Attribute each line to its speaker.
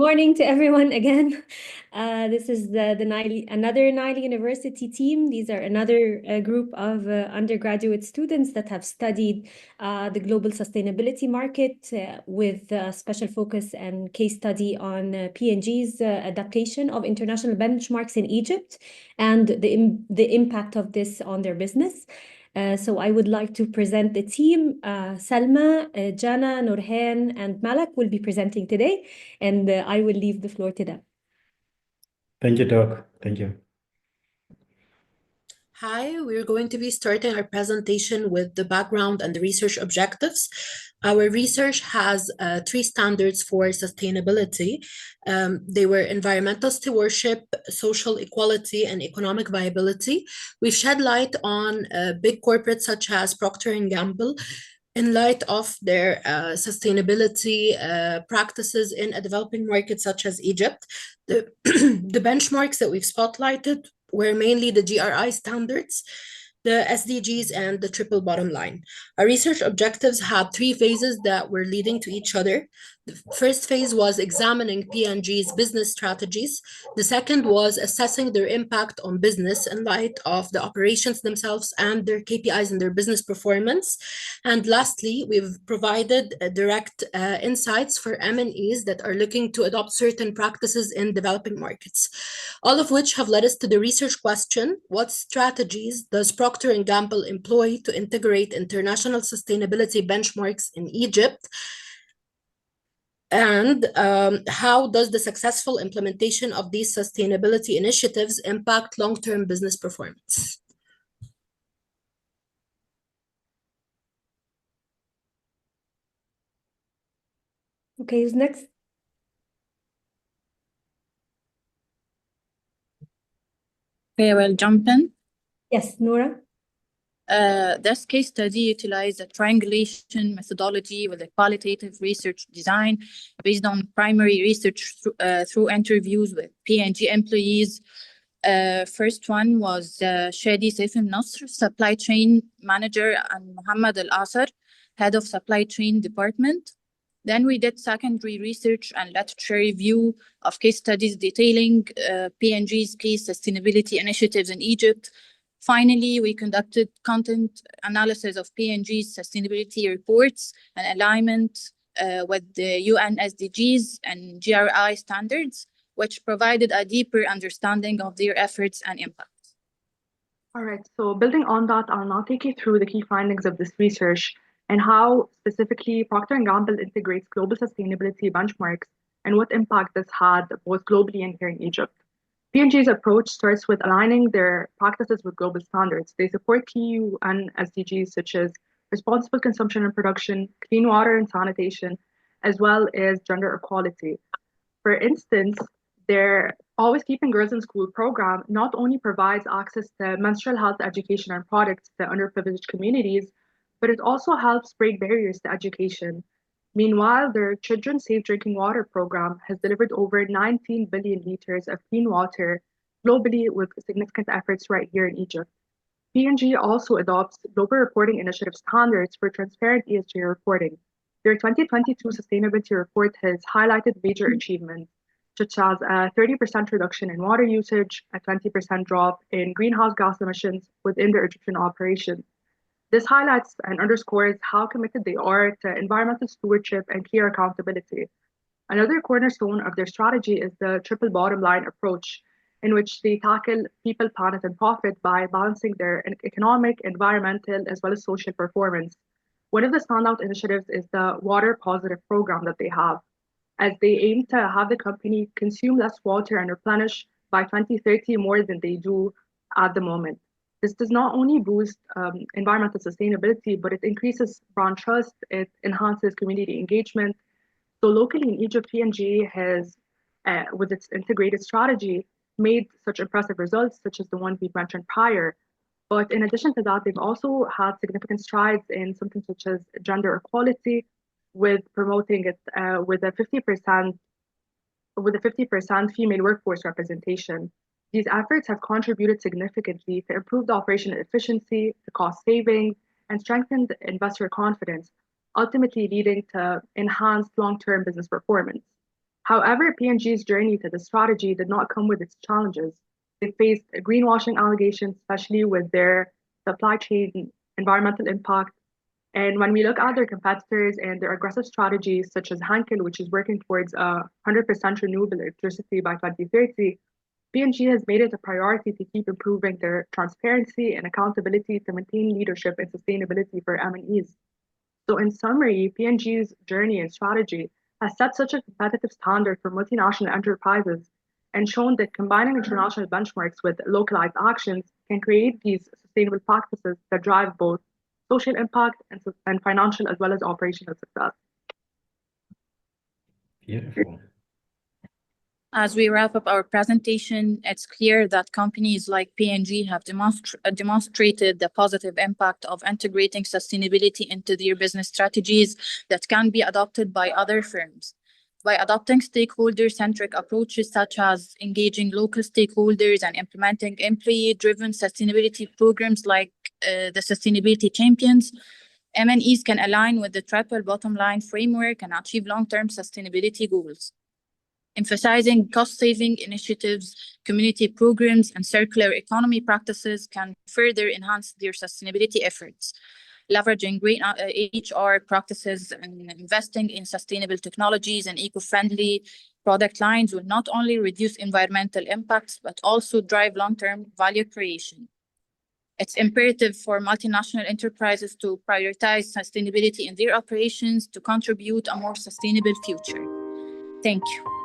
Speaker 1: Morning to everyone again. This is the Nile, another Nile University team. These are another group of undergraduate students that have studied the global sustainability market with special focus and case study on P&G's adaptation of international benchmarks in Egypt and the impact of this on their business. So I would like to present the team. Salma, Jana, Nourhan, and Malak will be presenting today, and I will leave the floor to them.
Speaker 2: Thank you, Doc. Thank you.
Speaker 3: Hi, we're going to be starting our presentation with the background and the research objectives. Our research has three standards for sustainability. They were environmental stewardship, social equality, and economic viability. We've shed light on big corporates such as Procter & Gamble in light of their sustainability practices in a developing market such as Egypt. The benchmarks that we've spotlighted were mainly the GRI standards, the SDGs, and the triple bottom line. Our research objectives had three phases that were leading to each other. The first phase was examining P&G's business strategies. The second was assessing their impact on business in light of the operations themselves and their KPIs and their business performance. And lastly, we've provided direct insights for MNEs that are looking to adopt certain practices in developing markets, all of which have led us to the research question: what strategies does Procter & Gamble employ to integrate international sustainability benchmarks in Egypt? And how does the successful implementation of these sustainability initiatives impact long-term business performance?
Speaker 1: Okay, who's next?
Speaker 4: Okay, well, jump in.
Speaker 1: Yes, Nora.
Speaker 4: This case study utilized a triangulation methodology with a qualitative research design based on primary research through interviews with P&G employees. First one was Shadi Saif al-Nasr, supply chain manager, and Muhammad al-Asar, head of supply chain department. Then we did secondary research and literature review of case studies detailing P&G's key sustainability initiatives in Egypt. Finally, we conducted content analysis of P&G's sustainability reports and alignment with the UN SDGs and GRI standards, which provided a deeper understanding of their efforts and impact.
Speaker 5: All right, so building on that, I'll now take you through the key findings of this research and how specifically Procter & Gamble integrates global sustainability benchmarks and what impact this had both globally and here in Egypt. P&G's approach starts with aligning their practices with global standards. They support key UN SDGs such as responsible consumption and production, clean water and sanitation, as well as gender equality. For instance, their Always Keeping Girls in School program not only provides access to menstrual health education and products to underprivileged communities, but it also helps break barriers to education. Meanwhile, their Children's Safe Drinking Water program has delivered over 19 billion liters of clean water globally with significant efforts right here in Egypt. P&G also adopts global reporting initiative standards for transparent ESG reporting. Their 2022 sustainability report has highlighted major achievements, such as a 30% reduction in water usage, a 20% drop in greenhouse gas emissions within their Egyptian operations. This highlights and underscores how committed they are to environmental stewardship and clear accountability. Another cornerstone of their strategy is the triple bottom line approach, in which they tackle people, planet, and profit by balancing their economic, environmental, as well as social performance. One of the standout initiatives is the Water Positive program that they have, as they aim to have the company consume less water and replenish by 2030 more than they do at the moment. This does not only boost environmental sustainability, but it increases brand trust, it enhances community engagement. So locally in Egypt, P&G has, with its integrated strategy, made such impressive results, such as the one we mentioned prior. But in addition to that, they've also had significant strides in something such as gender equality, with promoting it with a 50% female workforce representation. These efforts have contributed significantly to improved operational efficiency, to cost savings, and strengthened investor confidence, ultimately leading to enhanced long-term business performance. However, P&G's journey to the strategy did not come with its challenges. They faced greenwashing allegations, especially with their supply chain environmental impact. And when we look at their competitors and their aggressive strategies, such as Henkel, which is working towards 100% renewable electricity by 2030, P&G has made it a priority to keep improving their transparency and accountability to maintain leadership and sustainability for M&Es. So in summary, P&G's journey and strategy has set such a competitive standard for multinational enterprises and shown that combining international benchmarks with localized actions can create these sustainable practices that drive both social impact and financial as well as operational success.
Speaker 2: Beautiful.
Speaker 4: As we wrap up our presentation, it's clear that companies like P&G have demonstrated the positive impact of integrating sustainability into their business strategies that can be adopted by other firms. By adopting stakeholder-centric approaches such as engaging local stakeholders and implementing employee-driven sustainability programs like the Sustainability Champions, M&Es can align with the triple bottom line framework and achieve long-term sustainability goals. Emphasizing cost-saving initiatives, community programs, and circular economy practices can further enhance their sustainability efforts. Leveraging great HR practices and investing in sustainable technologies and eco-friendly product lines will not only reduce environmental impacts, but also drive long-term value creation. It's imperative for multinational enterprises to prioritize sustainability in their operations to contribute a more sustainable future. Thank you.